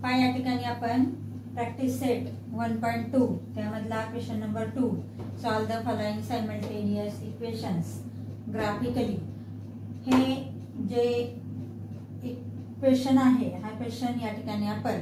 पहा या ठिकाणी आपण प्रॅक्टिस सेट 1.2 त्यामधला question number 2 solve the following simultaneous equations graphically हे जे इक्वेशन आहे हा क्वेश्चन या ठिकाणी आपण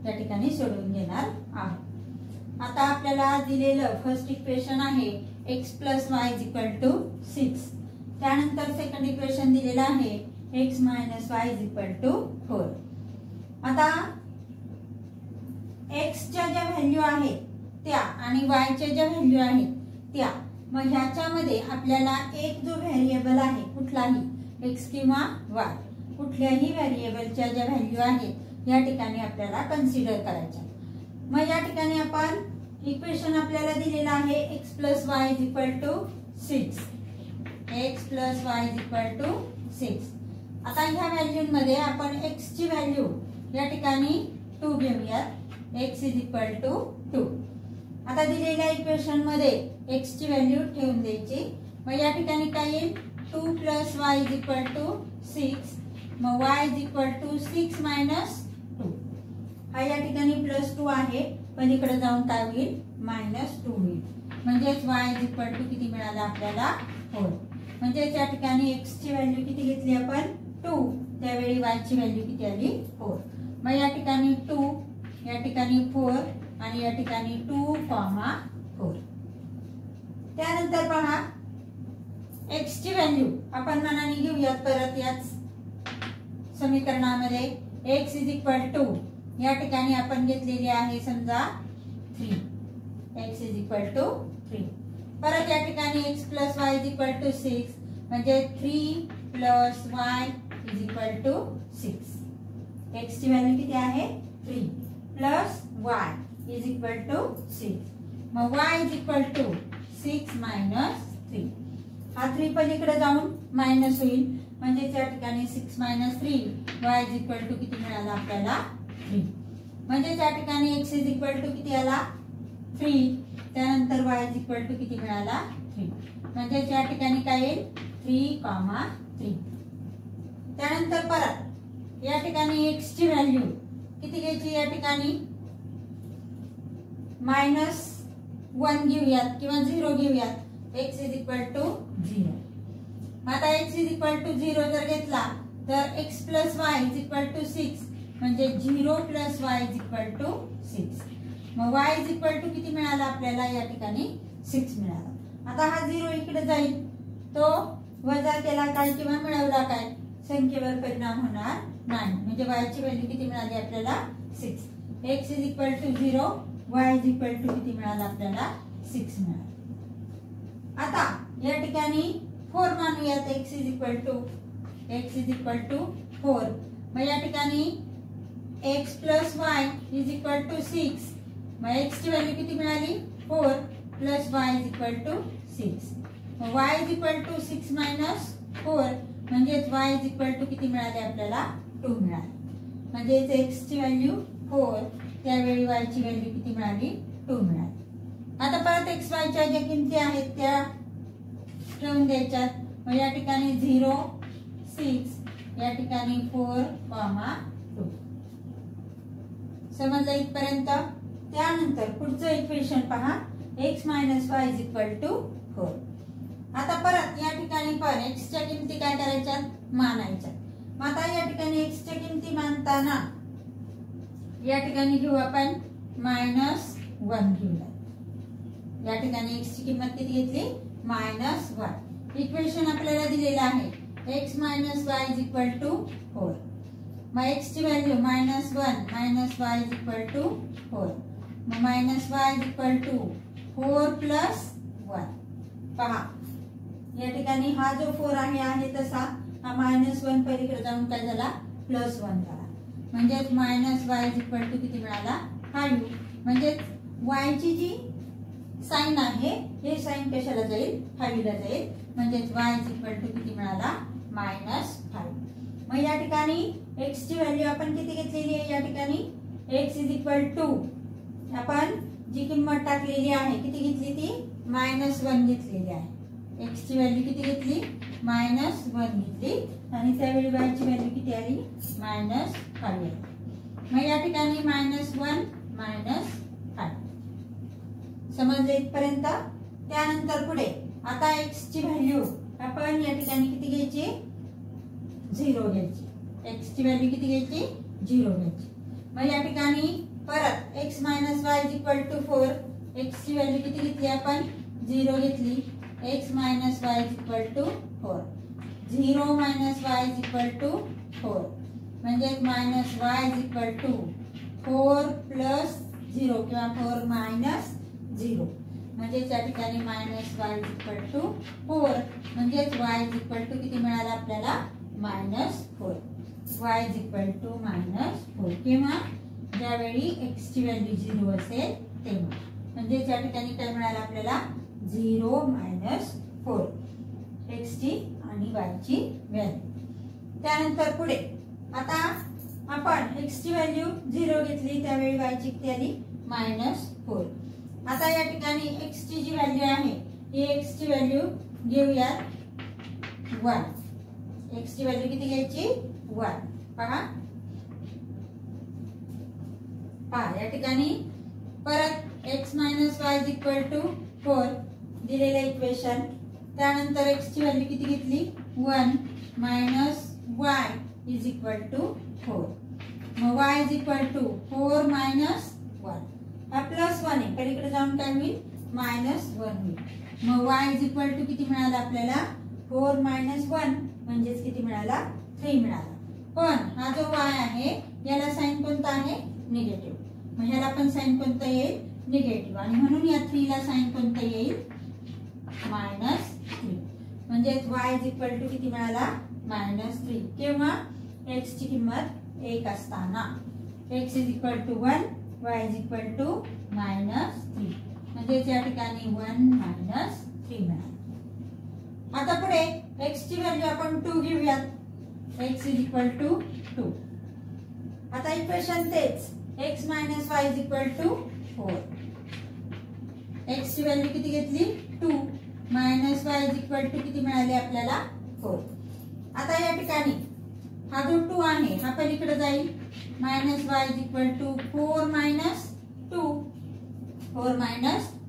या ठिकाणी सोडवून घेणार आहोत। आता आपल्याला दिलेलं फर्स्ट इक्वेशन आहे x + y = 6। त्यानंतर सेकंड इक्वेशन दिलेलं आहे x - y = 4। आता x च्या ज्या व्हॅल्यू आहेत त्या आणि y च्या ज्या व्हॅल्यू आहेत त्या, मग ह्याच्यामध्ये आपल्याला एक जो व्हेरिएबल आहे कुठलाही x किंवा y कुठल्याही व्हेरिएबलच्या ज्या व्हॅल्यू आहेत या ठिकाणी आपल्याला कन्सिडर करायच्या। मग या ठिकाणी आपण इक्वेशन आपल्याला दिलेलं आहे x + y = 6। x + y = 6। आता ह्या व्हॅल्यूमध्ये आपण x ची व्हॅल्यू या ठिकाणी 2 घेऊयात। x = 2। आता दिलेल्या इक्वेशन मध्ये x ची व्हॅल्यू ठेवून द्यायची। मग या ठिकाणी काय येईल 2 + y = 6। मग y = 6 - 2। हा या ठिकाणी +2 आहे पण इकडे जाऊन काय होईल -2 होईल। म्हणजे y = किती मिळाला आपल्याला 4। म्हणजे या ठिकाणी x ची व्हॅल्यू किती घेतली आपण 2, त्यावेळी y ची व्हॅल्यू किती आली 4। मग या ठिकाणी 2 या ठिकाणी 4 आणि या ठिकाणी 2, 4। त्यानंतर पहा x ची व्हॅल्यू आपण मनाने घेऊयात परत याच समीकरणामध्ये x = या ठिकाणी आपण घेतलेली आहे समजा 3। x = 3। परत या ठिकाणी x + y = 6 म्हणजे 3 + y = 6। x ची व्हॅल्यू किती आहे 3 + y = 6। मग y = 6 - 3। हा 3 पलीकडे जाऊन मायनस होईल म्हणजे त्या ठिकाणी 6 - 3 y = किती मिळाला आपल्याला 3। म्हणजे त्या ठिकाणी x = किती आला 3, त्यानंतर y = किती मिळाला 3। म्हणजे त्या ठिकाणी काय येईल 3, 3। त्यानंतर परत या ठिकाणी x ची व्हॅल्यू किती घ्यायची या ठिकाणी -1 घेऊयात किंवा 0 घेऊयात। x = 0। आता x = 0 जर घेतला तर x + y = 6 म्हणजे 0 + y = 6। मग y = किती मिळाला आपल्याला या ठिकाणी 6 मिळाला। आता हा 0 इकडे जाईल, तो वजा केला काय किंवा मिळवला काय संख्येवर परिणाम होणार नाही। म्हणजे y ची व्हॅल्यू किती मिळाली आपल्याला 6। x = 0 y किती मिळाला आपल्याला 6 मिळाला। आता या ठिकाणी 4 मानूयात x = 4। मग या ठिकाणी x + y = 6। मग x ची व्हॅल्यू किती मिळाली 4 + y = 6। मग y = 6 - 4 म्हणजे y किती मिळाले आपल्याला 2 मिळाले। म्हणजे x ची व्हॅल्यू 4 त्यावेळी y ची व्हॅल्यू किती मिळाली 2 मिळाली। आता परत x y च्या ज्या किमती आहेत त्या ठेवून द्यायच्यात। मग या ठिकाणी 0, 6 या ठिकाणी 4, 2। समजलं इथपर्यंत। त्यानंतर पुढचं इक्वेशन पहा x - y = 4। आता परत या ठिकाणी पण x च्या किमती काय करायच्या मानायच्या। मग आता या ठिकाणी x च्या किमती मानताना या ठिकाणी घेऊ आपण -1 घेऊया। या ठिकाणी x ची किंमत किती घेतली -1। इक्वेशन आपल्याला दिलेलं आहे x - y = 4। मग x ची व्हॅल्यू -1 - y = 4। मग y = 4 + 1। पहा या ठिकाणी हा जो 4 आहे तसा हा -1 पलीकडे जाऊन काय झाला +1 झाला। म्हणजे y = किती मिळाला 5। म्हणजे y ची जी साइन आहे हे साइन कशाला जाईल 5 ला जाईल। म्हणजे y किती मिळाला -5। मग या ठिकाणी x ची व्हॅल्यू आपण किती घेतलेली आहे या ठिकाणी x = आपण जी किंमत टाकलेली आहे किती घेतली ती -1 घेतलेली आहे। x ची व्हॅल्यू किती घेतली -1 घेतली आणि त्यावेळी y ची व्हॅल्यू किती आली -5 आली। मग या ठिकाणी -1 -5 समजले इथपर्यंत. त्यानंतर पुढे आता x ची व्हॅल्यू आपण या ठिकाणी किती घ्यायची 0 घ्यायची. x ची व्हॅल्यू किती घ्यायची 0 घ्यायची. मग या ठिकाणी परत x - y = 4 x ची व्हॅल्यू किती घेतली आपण 0 घेतली. x - y = 4 0 - y = 4 म्हणजे -y = 4 प्लस 0 किंवा 4 मायनस 0 म्हणजे त्या ठिकाणी -y = 4 म्हणजे y = किती मिळालं आपल्याला -4 y = -4 किंवा ज्यावेळी x ची व्हॅल्यू 0 असेल तेव्हा म्हणजे त्या ठिकाणी काय मिळालं आपल्याला 0 - 4 x ची आणि y ची व्हॅल्यू. त्यानंतर पुढे आता आपण x ची व्हॅल्यू 0 घेतली त्यावेळी y ची किती आली -4. आता या ठिकाणी x ची जी व्हॅल्यू आहे ही x ची व्हॅल्यू घेऊयात 1. x ची व्हॅल्यू किती घ्यायची 1. पहा या ठिकाणी परत x - y = 4 दिलेले इक्वेशन. त्यानंतर x ची व्हॅल्यू किती घेतली 1 - y = 4. मग y = 4 - 1 हा +1 आहे पलीकडे जाऊन काय होईल -1 होईल. मग y = किती मिळालं आपल्याला 4 - 1 म्हणजेच किती मिळाला 3 मिळाला. पण हा जो y आहे याला साइन कोणता आहे निगेटिव्ह. मग ह्याला पण साइन कोणता येईल निगेटिव्ह आणि म्हणून या 3 ला साइन कोणता येईल -3 म्हणजे y = किती मिळाला -3 किंवा x ची किंमत 1 असताना x = 1 y = -3 म्हणजे या ठिकाणी 1 - 3 मिळाला. आता पुढे x ची व्हॅल्यू आपण 2 घेऊयात. x = 2. आता इक्वेशन तेच x - y = 4. x ची व्हॅल्यू किती घेतली 2 y = किती मिळाले आपल्याला 4. आता या ठिकाणी हा जो 2 आहे हा पलीकडे जाईल y = 4 -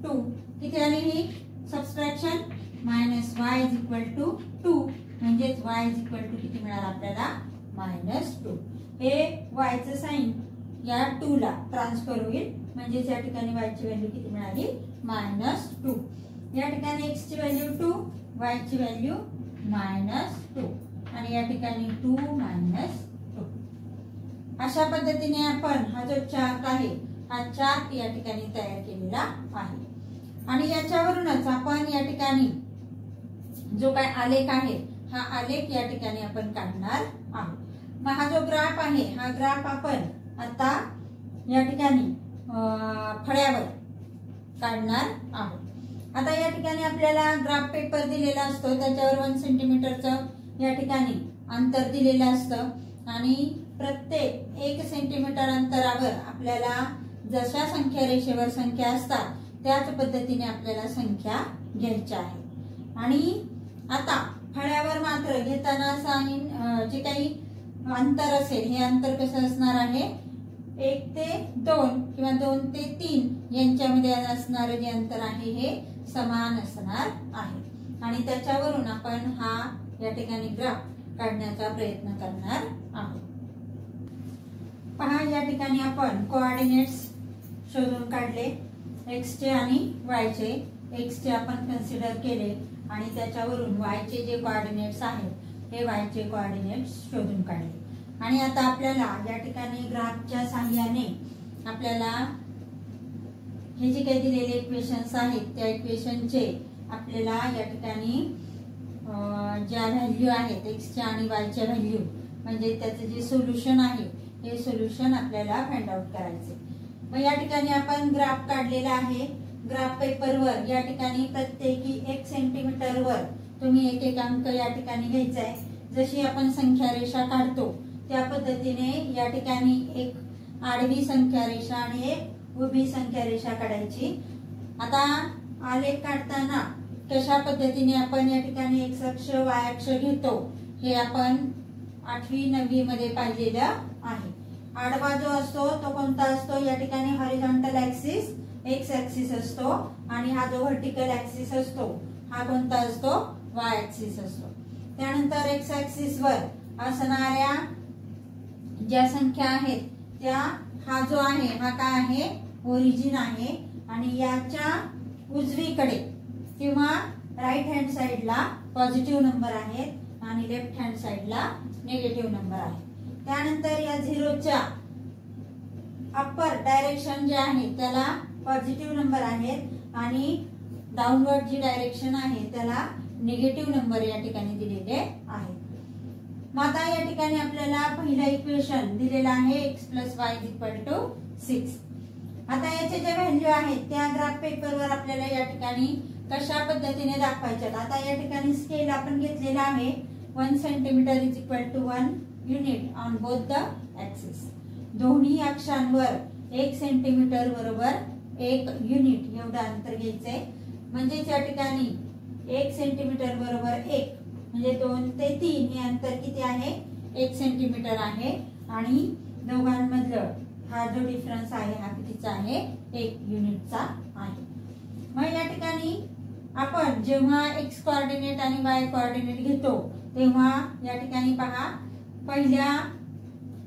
2 किती आली ही सबट्रॅक्शन y = 2 म्हणजे y = किती मिळाला आपल्याला -2. हे y चं साइन या 2 ला ट्रान्सफर होईल म्हणजे या ठिकाणी y ची व्हॅल्यू किती मिळाली -2. या ठिकाणी x ची व्हॅल्यू 2 y ची व्हॅल्यू -2 आणि या ठिकाणी 2 - 2. अशा पद्धतीने आपण हा जो चार्ट आहे हा चार्ट या ठिकाणी तयार केलेला आहे. आणि याच्यावरूनच आपण या ठिकाणी जो काय आलेख आहे हा आलेख या ठिकाणी आपण काढणार आहोत. मग हा जो ग्राफ आहे हा ग्राफ आपण आता या ठिकाणी फळ्यावर काढणार आहोत. आता या ठिकाणी आपल्याला ग्राफ पेपर दिलेला असतो त्याच्यावर 1 सेंटीमीटरचं या ठिकाणी अंतर दिलेलं असतं आणि प्रत्येक 1 सेंटीमीटर अंतरावर आपल्याला जशा संख्या रेषेवर संख्या असतात त्याच पद्धतीने आपल्याला संख्या घ्यायच्या आहेत. आणि आता फळ्यावर मात्र घेताना साइन जे काही अंतर असेल हे अंतर कसं असणार आहे 1 ते 2 किंवा 2 ते 3 यांच्यामध्ये असणारे जे अंतर आहे हे समान असणार आहे. आणि त्याच्यावरून आपण हा या ठिकाणी ग्राफ काढण्याचा प्रयत्न करणार आहोत. पहा या ठिकाणी आपण कोऑर्डिनेट्स शोधून काढले x चे आणि y चे. x चे आपण कन्सिडर केले आणि त्याच्यावरून y चे जे कोऑर्डिनेट्स आहेत हे y चे कोऑर्डिनेट्स शोधून काढले. आणि आता आपल्याला या ठिकाणी ग्राफच्या सहाय्याने आपल्याला हे जे काही दिलेले इक्वेशन्स आहेत त्या इक्वेशनचे आपल्याला या ठिकाणी ज्या व्हॅल्यू आहेत x च्या आणि y च्या व्हॅल्यू म्हणजे त्याचे जे सोल्युशन आहे हे सोल्युशन आपल्याला फाइंड आउट करायचे. मग या ठिकाणी आपण ग्राफ काढलेला आहे. ग्राफ पेपरवर या ठिकाणी प्रत्येकी 1 सेंटीमीटरवर तुम्ही एक एक अंक या ठिकाणी घ्यायचा आहे. जशी आपण संख्या रेषा काढतो त्या पद्धतीने या ठिकाणी एक आडवी संख्या रेषा आणि एक उभी संख्या रेषा काढायची. आता आलेख काढताना कशा पद्धतीने आपण या ठिकाणी x अक्ष y अक्ष घेतो हे आपण 8वी 9वी मध्ये पाहिलेलं आहे. आडवा जो असतो तो कोणता असतो, या ठिकाणी हॉरिझॉन्टल ऍक्सिस एक्स ऍक्सिस असतो आणि हा जो व्हर्टिकल ऍक्सिस असतो हा कोणता असतो, वाय ऍक्सिस असतो. त्यानंतर एक्स ऍक्सिस वर असणाऱ्या ज्या संख्या आहेत त्या, हा जो आहे हा काय आहे, ओरिजिन आहे आणि याच्या उजवीकडे किंवा राईट हँड साइडला पॉझिटिव्ह नंबर आहेत आणि लेफ्ट हँड साइडला निगेटिव्ह नंबर आहे. त्यानंतर या झिरोच्या अप्पर डायरेक्शन जे आहे त्याला पॉझिटिव्ह नंबर आहेत आणि डाऊनवर्ड जी डायरेक्शन आहे त्याला निगेटिव्ह नंबर या ठिकाणी दिलेले आहेत. मग आता या ठिकाणी आपल्याला पहिलं इक्वेशन दिलेलं आहे x + y = 6. आता याचे जे व्हॅल्यू आहेत त्या ग्राफ पेपरवर आपल्याला या ठिकाणी कशा पद्धतीने दाखवायच्यात. आता या ठिकाणी स्केल आपण घेतलेला आहे 1 centimetre = 1 unit on both the axis. दोन्ही अक्षांवर 1 सेंटीमीटर बरोबर 1 युनिट एवढं अंतर घ्यायचंय. म्हणजे या ठिकाणी 1 सेंटीमीटर बरोबर 1 म्हणजे 2 ते 3 हे अंतर किती आहे, 1 सेंटीमीटर आहे आणि दोघांमधलं हा जो डिफरन्स आहे हा कितीचा आहे, 1 युनिटचा आहे. मग या ठिकाणी आपण जेव्हा एक्स कोऑर्डिनेट आणि वाय कोऑर्डिनेट घेतो तेव्हा या ठिकाणी पहा पहिल्या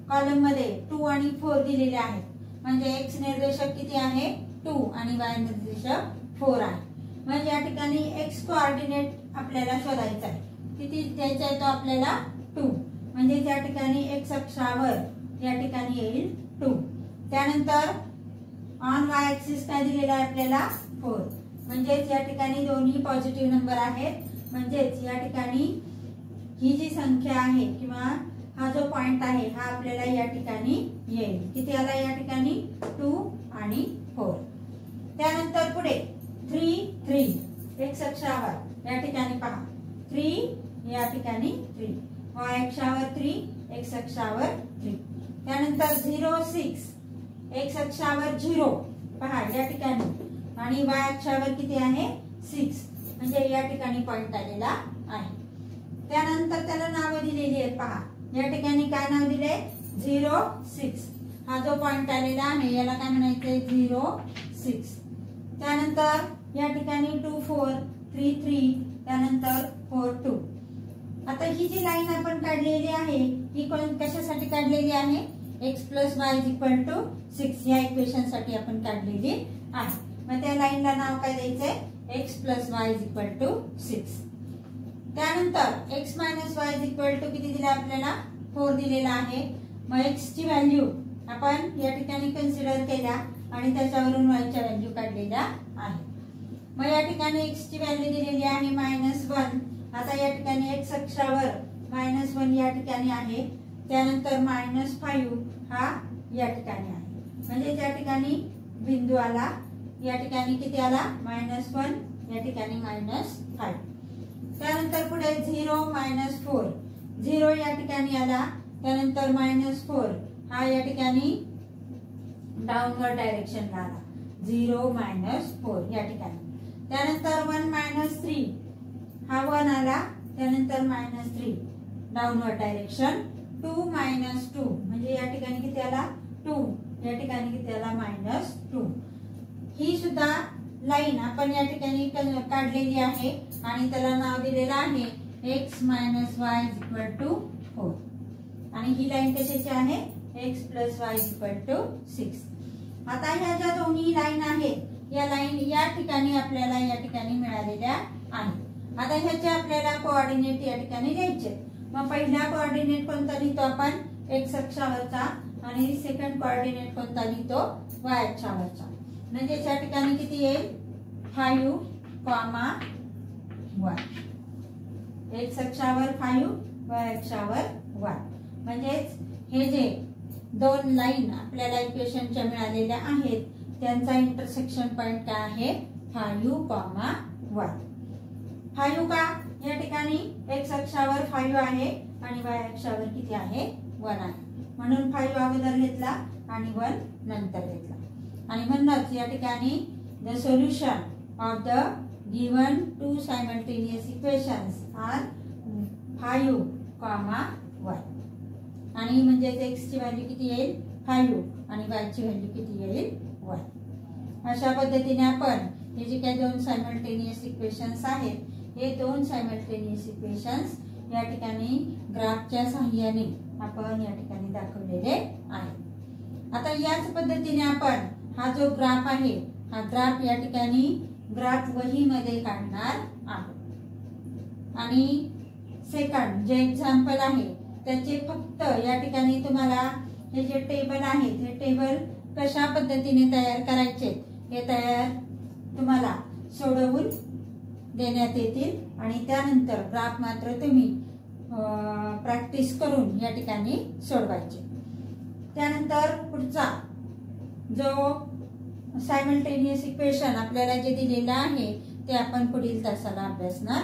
कॉलम मध्ये 2 आणि 4 दिलेले आहेत. म्हणजे एक्स निर्देशक किती आहे, 2 आणि वाय निर्देशक 4 आहे. म्हणजे या ठिकाणी एक्स कोऑर्डिनेट आपल्याला शोधायचा आहे, किती द्यायचा आहे तो आपल्याला 2. म्हणजे त्या ठिकाणी एक्स अक्षावर या ठिकाणी येईल 2. त्यानंतर ऑन वाय ऍक्सिस काय दिलेला आहे आपल्याला 4. म्हणजेच या ठिकाणी दोन्ही पॉझिटिव्ह नंबर आहेत. म्हणजेच या ठिकाणी ही जी संख्या आहे किंवा हा जो पॉइंट आहे हा आपल्याला या ठिकाणी येईल. किती आला या ठिकाणी 2 आणि 4. त्यानंतर पुढे 3 एक्स अक्षावर या ठिकाणी पहा 3 या ठिकाणी 3, वाय अक्षावर 3 एक्स अक्षावर 3. त्यानंतर 0 6 एक्स अक्षावर 0 पहा या ठिकाणी आणि वाय अक्षावर किती आहे 6 म्हणजे या ठिकाणी पॉइंट आलेला आहे. त्यानंतर त्याला नावे दिलेली आहेत पहा या ठिकाणी काय नाव दिले 0 6. हा जो पॉइंट आलेला आहे याला काय म्हणायचंय 0 6. त्यानंतर या ठिकाणी 2 4 3 3 त्यानंतर 4 2. आता ही जी लाईन आपण काढलेली आहे ही कशासाठी काढलेली आहे, x + y = 6 या इक्वेशन साठी आपण काढलेली आहे. मग त्या लाईनला नाव काय द्यायचंय x + y = 6. त्यानंतर x - y = किती दिला आपल्याला 4 दिलेला आहे. मग x ची व्हॅल्यू आपण या ठिकाणी कन्सिडर केल्या आणि त्याच्यावरून y च्या व्हॅल्यू काढलेल्या आहे. मग या ठिकाणी x ची व्हॅल्यू दिलेली आहे -1. आता या ठिकाणी x अक्षावर -1 या ठिकाणी आहे. त्यानंतर -5 हा या ठिकाणी आहे. म्हणजे त्या ठिकाणी बिंदू आला या ठिकाणी किती आला -1 या ठिकाणी -5. त्यानंतर पुढे 0 -4 0 या ठिकाणी आला. त्यानंतर -4 हा या ठिकाणी डाऊनवर्ड डायरेक्शनला आला 0 -4 या ठिकाणी. त्यानंतर 1 -3 हा 1 आला. त्यानंतर -3 डाऊनवर्ड डायरेक्शन. 2 -2 म्हणजे या ठिकाणी किती आला 2 या ठिकाणी किती आला -2. ही सुद्धा लाईन आपण या ठिकाणी काढलेली आहे आणि त्याला नाव दिलेलं आहे x - y = 4. आणि ही लाईन कशाची आहे x + y = 6. आता ह्या ज्या दोन्ही लाईन आहेत या लाईन या ठिकाणी आपल्याला या ठिकाणी मिळालेल्या आहेत. आता ह्याचे आपल्याला कोऑर्डिनेट या ठिकाणी लिहायचे. मग पहिला कोऑर्डिनेट कोणता लिहितो आपण x अक्षावरचा आणि सेकंड कोऑर्डिनेट कोणता लिहितो y अक्षावरचा. म्हणजे या ठिकाणी किती येईल 5, 1 x अक्षावर 5 y अक्षावर 1. म्हणजेच हे जे दोन लाईन आपल्याला इक्वेशनच्या मिळालेल्या आहेत त्यांचा इंटरसेक्शन पॉइंट काय आहे 5, 1. 5 का या ठिकाणी x अक्षावर 5 आहे आणि y अक्षावर किती आहे 1 आहे. म्हणून 5 अगोदर घेतला आणि 1 नंतर घेतला. आणि म्हणूनच या ठिकाणी the solution of the given 2 simultaneous equations are 5, 1. आणि म्हणजे x ची व्हॅल्यू किती येईल 5 आणि y ची व्हॅल्यू किती येईल 1। अशा पद्धतीने आपण हे जे काही दोन सायमल्टेनियस इक्वेशन्स आहेत हे दोन सायमल्टेनियस इक्वेशन्स या ठिकाणी ग्राफच्या सहाय्याने आपण या ठिकाणी दाखवलेले आहे। आता याच पद्धतीने आपण हा जो ग्राफ आहे हा ग्राफ या ठिकाणी ग्राफ वहीमध्ये काढणार आहोत आणि सेकंड जे एक्झाम्पल आहे त्याचे फक्त या ठिकाणी तुम्हाला हे जे टेबल आहे हे टेबल कशा पद्धतीने तयार करायचे हे तुम्हाला सोडवून देण्यात येतील आणि त्यानंतर ग्राफ मात्र तुम्ही प्रॅक्टिस करून या ठिकाणी सोडवायचे। त्यानंतर पुढचा जो सायमल्टेनियस इक्वेशन आपल्याला जे दिलेला आहे ते आपण पुढील तासाला अभ्यासणार